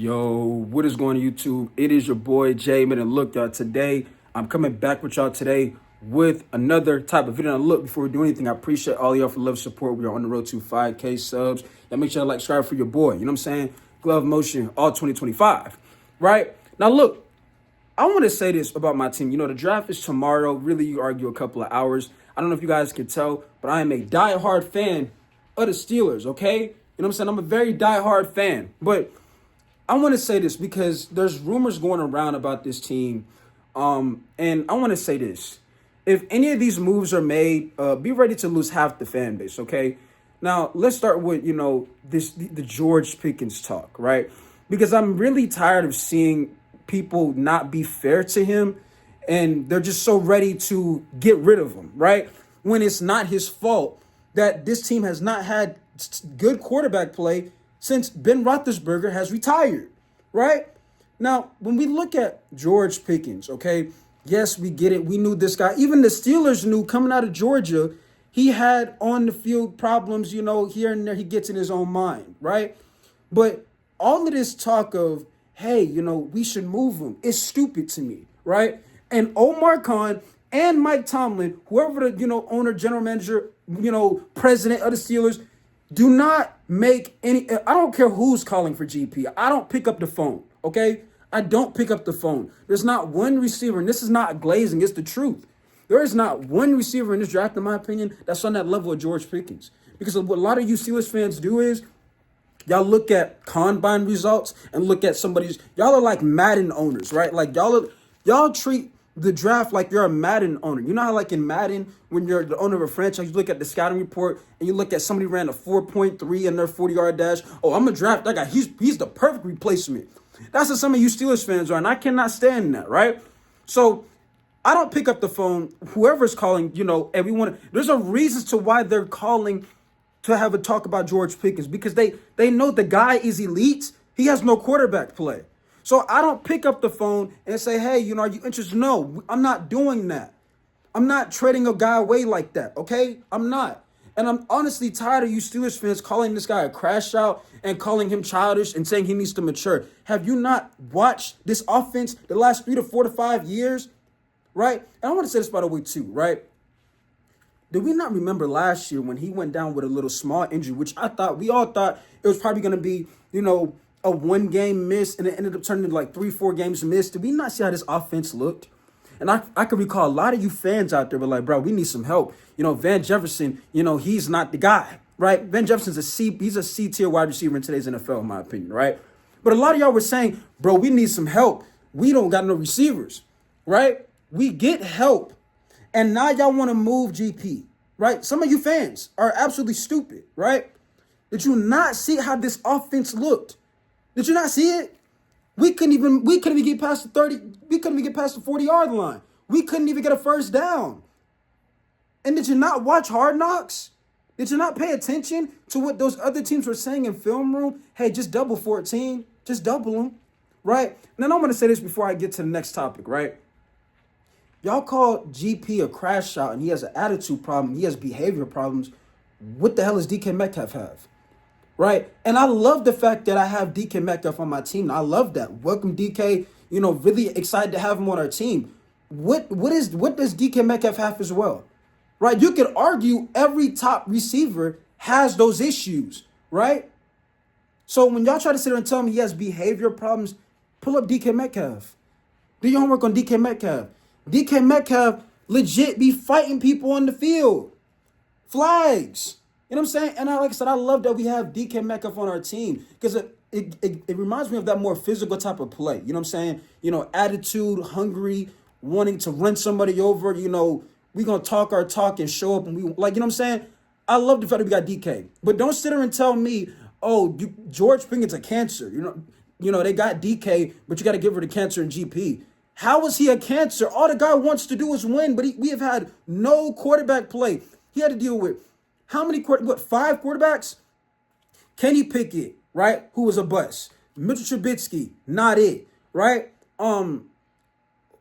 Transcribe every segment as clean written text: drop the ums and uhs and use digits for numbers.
Yo, what is going on YouTube? It is your boy Jay, man. And look, y'all, today I'm coming back with y'all today with another type of video. And look, before we do anything, I appreciate all y'all for love support. We are on the road to 5K subs. Y'all make sure to like, subscribe for your boy. You know what I'm saying? Glove Motion, all 2025. Right? Now, look, I want to say this about my team. You know, the draft is tomorrow. Really, you argue a couple of hours. I don't know if you guys can tell, but I am a diehard fan of the Steelers, okay? You know what I'm saying? I'm a very diehard fan. But I want to say this because there's rumors going around about this team. And I want to say this. If any of these moves are made, be ready to lose half the fan base, okay? Now, let's start with, the George Pickens talk, right? Because I'm really tired of seeing people not be fair to him, and they're just so ready to get rid of him, right? When it's not his fault that this team has not had good quarterback play since Ben Roethlisberger has retired, right? Now, when we look at George Pickens, okay, yes, we get it. We knew this guy. Even the Steelers knew coming out of Georgia, he had on the field problems, here and there. He gets in his own mind, right? But all of this talk of, hey, we should move him is stupid to me, right? And Omar Khan and Mike Tomlin, whoever the, owner, general manager, president of the Steelers, do not make any, I don't care who's calling for GP. I don't pick up the phone, okay? I don't pick up the phone. There's not one receiver, and this is not glazing, it's the truth. There is not one receiver in this draft, in my opinion, that's on that level of George Pickens. Because what a lot of you Steelers fans do is, y'all look at combine results and look at y'all are like Madden owners, right? Like y'all treat the draft like you're a Madden owner. You know how like in Madden, when you're the owner of a franchise, you look at the scouting report and you look at somebody ran a 4.3 in their 40-yard dash. Oh, I'm gonna draft that guy. He's the perfect replacement. That's what some of you Steelers fans are, and I cannot stand that, right? So I don't pick up the phone. Whoever's calling, and there's a reason to why they're calling to have a talk about George Pickens, because they know the guy is elite. He has no quarterback play. So I don't pick up the phone and say, hey, are you interested? No, I'm not doing that. I'm not trading a guy away like that, okay? I'm not. And I'm honestly tired of you Steelers fans calling this guy a crash out and calling him childish and saying he needs to mature. Have you not watched this offense the last 3 to 4 to 5 years, right? And I want to say this, by the way, too, right? Did we not remember last year when he went down with a little small injury, which we all thought it was probably going to be, a 1-game miss, and it ended up turning into like 3-4 games missed? Did we not see how this offense looked? And I can recall a lot of you fans out there were like, bro, we need some help. Van Jefferson, he's not the guy, right? Van Jefferson's he's a C-tier wide receiver in today's NFL, in my opinion, right? But a lot of y'all were saying, bro, we need some help. We don't got no receivers, right? We get help. And now y'all want to move GP, right? Some of you fans are absolutely stupid, right? Did you not see how this offense looked? Did you not see it? We couldn't even get past the 30. We couldn't even get past the 40-yard line. We couldn't even get a first down. And did you not watch Hard Knocks? Did you not pay attention to what those other teams were saying in film room? Hey, just double 14. Just double them, right? And then I'm going to say this before I get to the next topic, right? Y'all call GP a crash out and he has an attitude problem. He has behavior problems. What the hell does DK Metcalf have? Right? And I love the fact that I have DK Metcalf on my team. I love that. Welcome, DK. Really excited to have him on our team. What does DK Metcalf have as well? Right? You could argue every top receiver has those issues, right? So when y'all try to sit there and tell me he has behavior problems, pull up DK Metcalf. Do your homework on DK Metcalf. DK Metcalf legit be fighting people on the field. Flags. You know what I'm saying? And like I said, I love that we have DK Metcalf on our team because it reminds me of that more physical type of play. You know what I'm saying? Attitude, hungry, wanting to run somebody over. We going to talk our talk and show up. And you know what I'm saying? I love the fact that we got DK. But don't sit there and tell me, George Pickens a cancer. They got DK, but you got to give her the cancer in GP. How is he a cancer? All the guy wants to do is win, but we have had no quarterback play. He had to deal with how many 5 quarterbacks? Kenny Pickett, right? Who was a bust. Mitchell Trubisky, not it, right?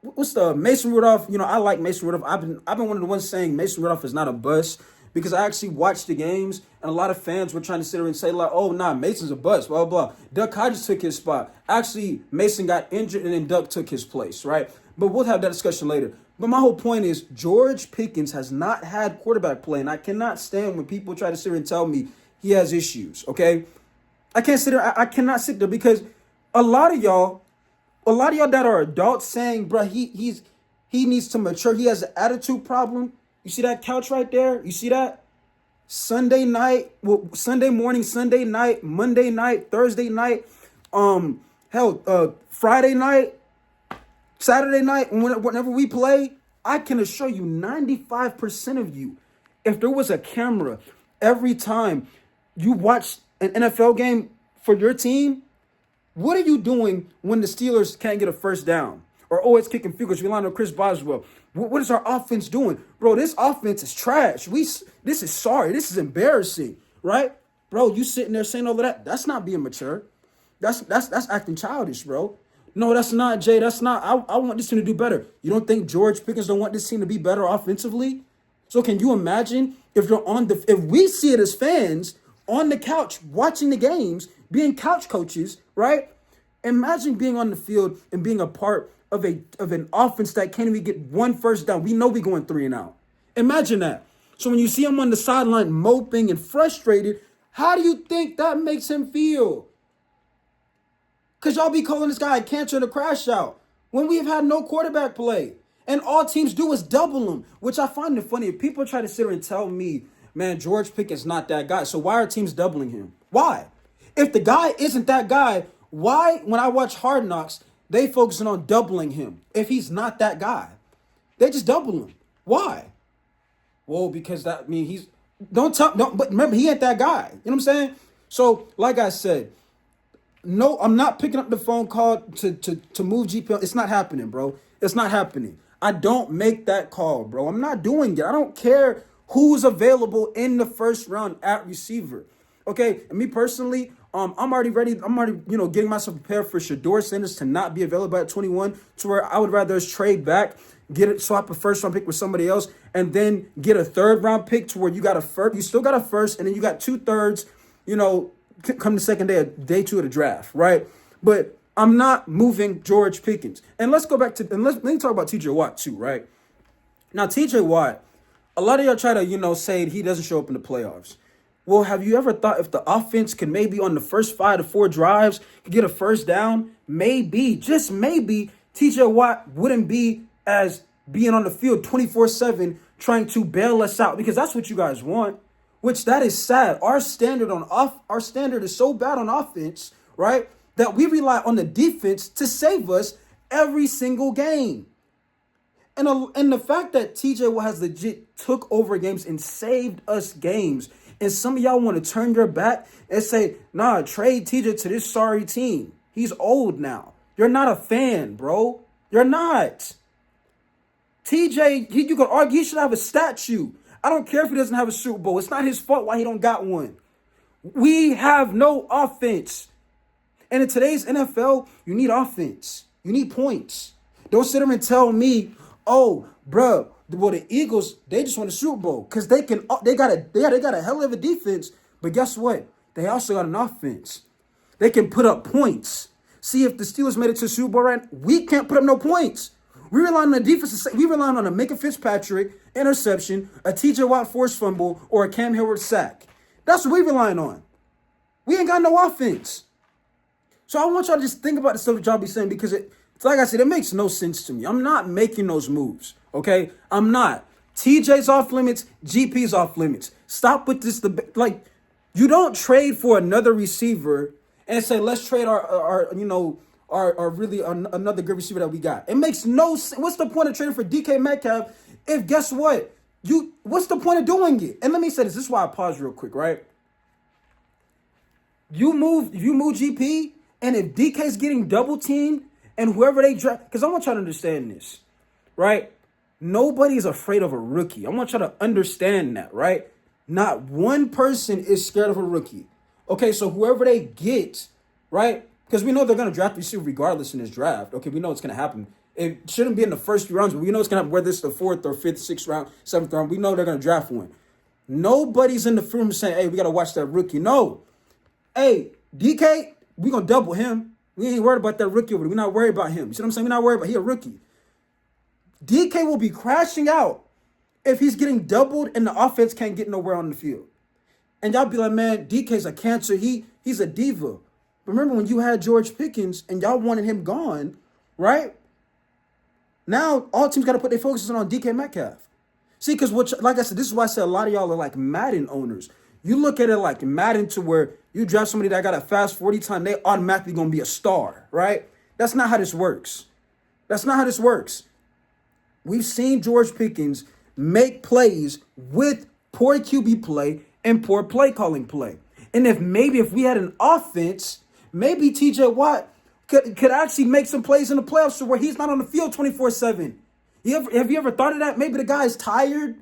What's the Mason Rudolph? I like Mason Rudolph. I've been one of the ones saying Mason Rudolph is not a bust, because I actually watched the games, and a lot of fans were trying to sit there and say, like, oh, nah, Mason's a bust, blah, blah, blah. Duck Hodges took his spot. Actually, Mason got injured, and then Duck took his place, right? But we'll have that discussion later. But my whole point is George Pickens has not had quarterback play, and I cannot stand when people try to sit there and tell me he has issues, okay? I can't sit there. I cannot sit there because a lot of y'all that are adults saying, bro, he needs to mature. He has an attitude problem. You see that couch right there? You see that? Sunday night, Sunday morning, Sunday night, Monday night, Thursday night, Friday night, Saturday night, whenever we play, I can assure you 95% of you, if there was a camera every time you watch an NFL game for your team, what are you doing when the Steelers can't get a first down? Or always kicking field goals, relying on Chris Boswell. What is our offense doing? Bro, this offense is trash. This is embarrassing, right? Bro, you sitting there saying all of that. That's not being mature. That's acting childish, bro. No, that's not, Jay. That's not. I want this team to do better. You don't think George Pickens don't want this team to be better offensively? So can you imagine if we see it as fans on the couch watching the games, being couch coaches, right? Imagine being on the field and being a part of an offense that can't even get one first down. We know we're going 3 and out. Imagine that. So when you see him on the sideline moping and frustrated, how do you think that makes him feel? Because y'all be calling this guy a cancer and a crash out when we've had no quarterback play. And all teams do is double him, which I find it funny. If people try to sit here and tell me, man, George Pickens not that guy. So why are teams doubling him? Why? If the guy isn't that guy, why, when I watch Hard Knocks, they focusing on doubling him if he's not that guy? They just double him. Why? Well, because that means but remember, he ain't that guy. You know what I'm saying? So, like I said, no, I'm not picking up the phone call to move GP. It's not happening, bro. It's not happening. I don't make that call, bro. I'm not doing it. I don't care who's available in the first round at receiver. Okay, and me personally, I'm already ready. I'm already, getting myself prepared for Shedeur Sanders to not be available at 21, to where I would rather us trade back, swap a first round pick with somebody else, and then get a third round pick to where you still got a first, and then you got 2/3, come the second day 2 of the draft, right? But I'm not moving George Pickens. And let's go back let me talk about TJ Watt too, right? Now, TJ Watt, a lot of y'all try to, say he doesn't show up in the playoffs. Well, have you ever thought if the offense can maybe on the first 5 to 4 drives could get a first down? Maybe, just maybe, TJ Watt wouldn't be as being on the field 24/7 trying to bail us out, because that's what you guys want, which that is sad. Our standard is so bad on offense, right, that we rely on the defense to save us every single game. And the fact that TJ Watt has legit took over games and saved us games, and some of y'all want to turn your back and say, nah, trade TJ to this sorry team. He's old now. You're not a fan, bro. You're not. TJ, you could argue he should have a statue. I don't care if he doesn't have a Super Bowl. It's not his fault why he don't got one. We have no offense. And in today's NFL, you need offense. You need points. Don't sit there and tell me, oh, bro, well, the Eagles, they just won the Super Bowl because they got a hell of a defense. But guess what? They also got an offense. They can put up points. See, if the Steelers made it to the Super Bowl, right? We can't put up no points. We rely on the defense. We rely on a Minka Fitzpatrick interception, a TJ Watt forced fumble, or a Cam Hayward sack. That's what we relying on. We ain't got no offense. So I want y'all to just think about the stuff that y'all be saying, because it's like I said, it makes no sense to me. I'm not making those moves, okay? I'm not. TJ's off limits. GP's off limits. Stop with this. You don't trade for another receiver and say, let's trade our another good receiver that we got. It makes no sense. What's the point of trading for DK Metcalf if, guess what? What's the point of doing it? And let me say this. This is why I pause real quick, right? If you move GP, and if DK's getting double teamed and whoever they draft, because I want y'all to understand this, right? Nobody's afraid of a rookie. I want y'all to understand that, right? Not one person is scared of a rookie. Okay, so whoever they get, right? Because we know they're going to draft receiver regardless in this draft. Okay, we know it's going to happen. It shouldn't be in the first few rounds, but we know it's going to happen, whether it's the 4th or 5th, 6th round, 7th round. We know they're going to draft one. Nobody's in the room saying, hey, we got to watch that rookie. No. Hey, DK, we going to double him. We ain't worried about that rookie over there. We're not worried about him. You see what I'm saying? We're not worried about He a rookie. DK will be crashing out if he's getting doubled and the offense can't get nowhere on the field. And y'all be like, man, DK's a cancer. He's a diva. Remember when you had George Pickens and y'all wanted him gone, right? Now all teams got to put their focus on DK Metcalf. See, because like I said, this is why I said a lot of y'all are like Madden owners. You look at it like Madden to where you draft somebody that got a fast 40 time, they automatically going to be a star, right? That's not how this works. That's not how this works. We've seen George Pickens make plays with poor QB play and poor play calling play. And if we had an offense, maybe TJ Watt could actually make some plays in the playoffs to where he's not on the field 24/7. Have you ever thought of that? Maybe the guy is tired.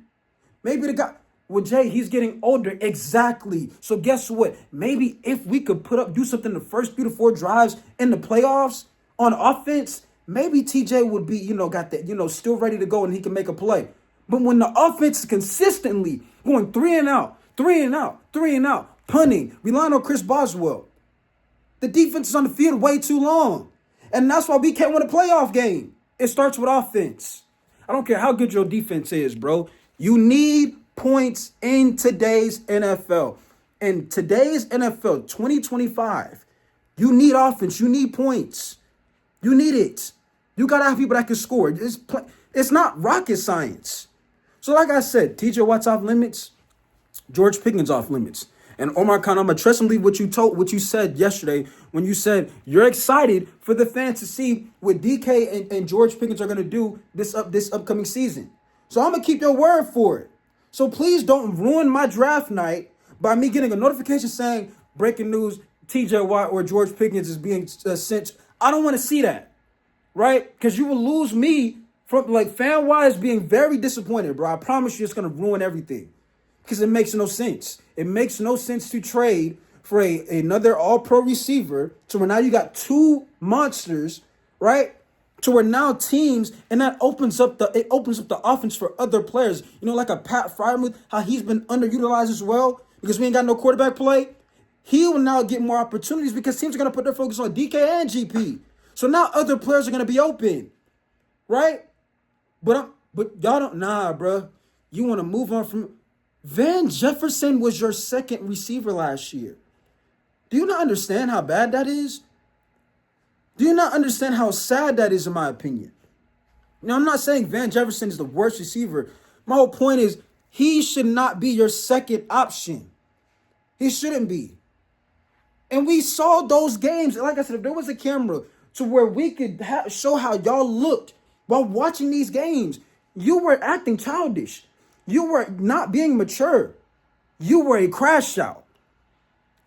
Maybe the guy... Well, Jay, he's getting older. Exactly. So guess what? Maybe if we could do something the first 3 to 4 drives in the playoffs on offense, maybe TJ would be, got that, still ready to go and he can make a play. But when the offense is consistently going 3 and out, 3 and out, 3 and out, punting, relying on Chris Boswell, the defense is on the field way too long. And that's why we can't win a playoff game. It starts with offense. I don't care how good your defense is, bro. You need points in today's NFL. In today's NFL, 2025, you need offense. You need points. You need it. You got to have people that can score. It's not rocket science. So like I said, TJ Watt's off limits. George Pickens off limits. And Omar Khan, I'm going to trust him what you said yesterday when you said you're excited for the fans to see what DK and George Pickens are going to do this upcoming season. So I'm going to keep your word for it. So please don't ruin my draft night by me getting a notification saying breaking news, TJ Watt or George Pickens is being sent. I don't want to see that, right? Because you will lose me from fan-wise being very disappointed, bro. I promise you it's going to ruin everything. Because it makes no sense. It makes no sense to trade for another all-pro receiver to where now you got 2 monsters, right? To where now teams, and that opens up the offense for other players. Like a Pat Freiermuth, how he's been underutilized as well because we ain't got no quarterback play. He will now get more opportunities because teams are going to put their focus on DK and GP. So now other players are going to be open, right? But y'all don't, bro. You want to move on from... Van Jefferson was your second receiver last year. Do you not understand how bad that is? Do you not understand how sad that is, in my opinion? Now, I'm not saying Van Jefferson is the worst receiver. My whole point is he should not be your second option. He shouldn't be. And we saw those games. Like I said, if there was a camera to where we could show how y'all looked while watching these games, you were acting childish. You were not being mature. You were a crash out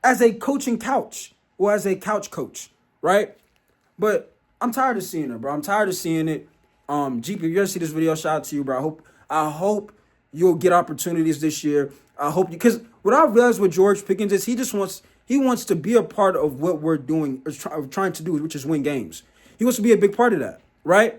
as a coaching couch or as a couch coach, right? But I'm tired of seeing it, bro. I'm tired of seeing it. GP, if you ever see this video, shout out to you, bro. I hope you'll get opportunities this year. I hope because what I realized with George Pickens is he wants to be a part of what we're doing, or trying to do, which is win games. He wants to be a big part of that, right?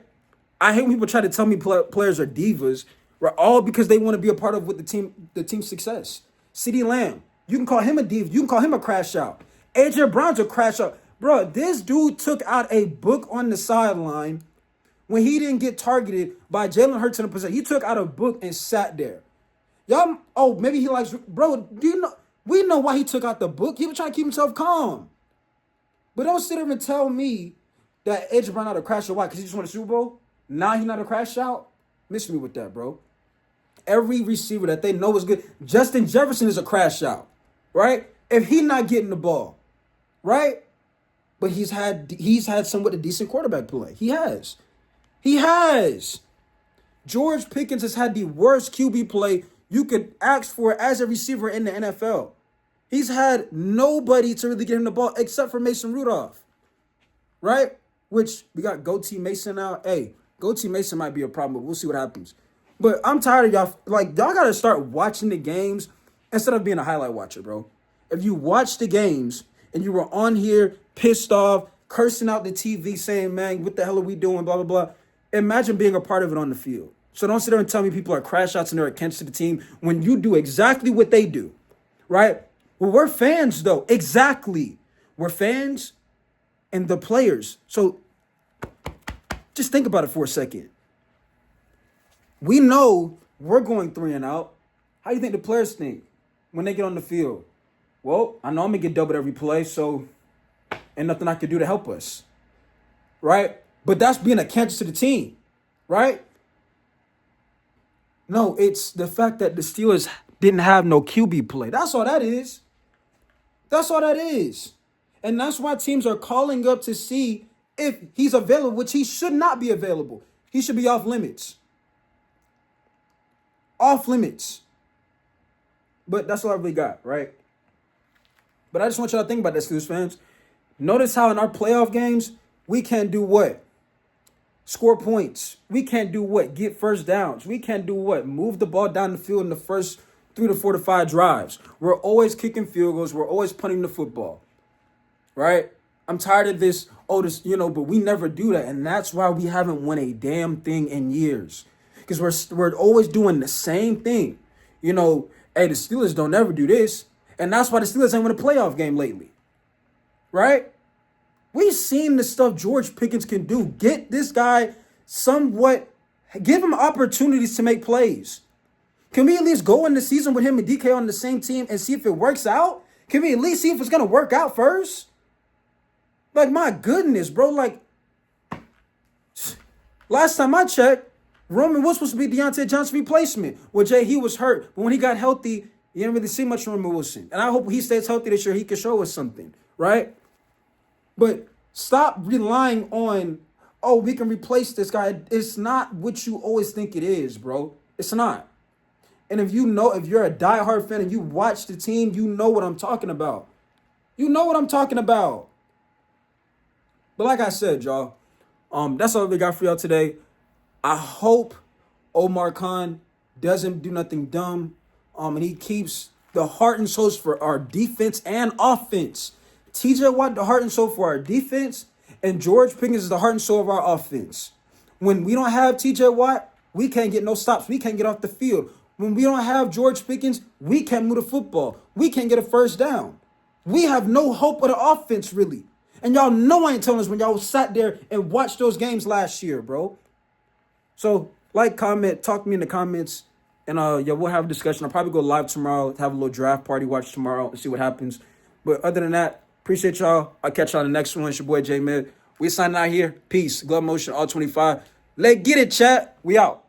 I hate when people try to tell me players are divas. Right, all because they want to be a part of what the team's success. CeeDee Lamb, you can call him a div, you can call him a crash out. AJ Brown's a crash out. Bro, this dude took out a book on the sideline when he didn't get targeted by Jalen Hurts in a possession. He took out a book and sat there. Y'all, maybe he likes, bro, we know why he took out the book. He was trying to keep himself calm. But don't sit there and tell me that AJ Brown not a crash out. Why? Because he just won a Super Bowl? Now he's not a crash out? Miss me with that, bro. Every receiver that they know is good. Justin Jefferson is a crash out, right? If he's not getting the ball, right? But he's had somewhat a decent quarterback play. He has. George Pickens has had the worst QB play you could ask for as a receiver in the NFL. He's had nobody to really get him the ball except for Mason Rudolph, right? Which we got Goatee Mason now. Hey, Goatee Mason might be a problem, but we'll see what happens. But I'm tired of y'all. Y'all got to start watching the games instead of being a highlight watcher, bro. If you watch the games and you were on here pissed off, cursing out the TV, saying, man, what the hell are we doing, blah, blah, blah. Imagine being a part of it on the field. So don't sit there and tell me people are crash outs and they're against the team when you do exactly what they do, right? Well, we're fans, though. Exactly. We're fans and the players. So just think about it for a second. We know we're going 3 and out. How do you think the players think when they get on the field? Well, I know I'm going to get doubled every play, so ain't nothing I can do to help us, right? But that's being a cancer to the team, right? No, it's the fact that the Steelers didn't have no QB play. That's all that is. That's all that is. And that's why teams are calling up to see if he's available, which he should not be available. He should be off limits. Off limits. But that's all I really got, right? But I just want y'all to think about that, Steelers fans. Notice how in our playoff games, we can't do what? Score points. We can't do what? Get first downs. We can't do what? Move the ball down the field in the first 3 to 4 to 5 drives. We're always kicking field goals. We're always punting the football, right? I'm tired of this, but we never do that. And that's why we haven't won a damn thing in years. Because we're always doing the same thing. Hey, the Steelers don't ever do this. And that's why the Steelers ain't won a playoff game lately, right? We've seen the stuff George Pickens can do. Get this guy give him opportunities to make plays. Can we at least go in the season with him and DK on the same team and see if it works out? Can we at least see if it's going to work out first? Like, my goodness, bro. Like, last time I checked, Roman was supposed to be Deontay Johnson's replacement. Well, Jay, he was hurt. But when he got healthy, you didn't really see much from Roman Wilson. And I hope he stays healthy this year. He can show us something, right? But stop relying on, we can replace this guy. It's not what you always think it is, bro. It's not. And if you're a diehard fan and you watch the team, you know what I'm talking about. You know what I'm talking about. But like I said, y'all, that's all we got for y'all today. I hope Omar Khan doesn't do nothing dumb. And he keeps the heart and soul for our defense and offense. TJ Watt, the heart and soul for our defense, and George Pickens is the heart and soul of our offense. When we don't have TJ Watt, we can't get no stops. We can't get off the field. When we don't have George Pickens, we can't move the football. We can't get a first down. We have no hope of the offense, really. And y'all know I ain't telling us when y'all sat there and watched those games last year, bro. So, comment, talk to me in the comments. And we'll have a discussion. I'll probably go live tomorrow, have a little draft party watch tomorrow and see what happens. But other than that, appreciate y'all. I'll catch y'all in the next one. It's your boy J Mid. We signing out here. Peace. Glove Motion, all 25. Let's get it, chat. We out.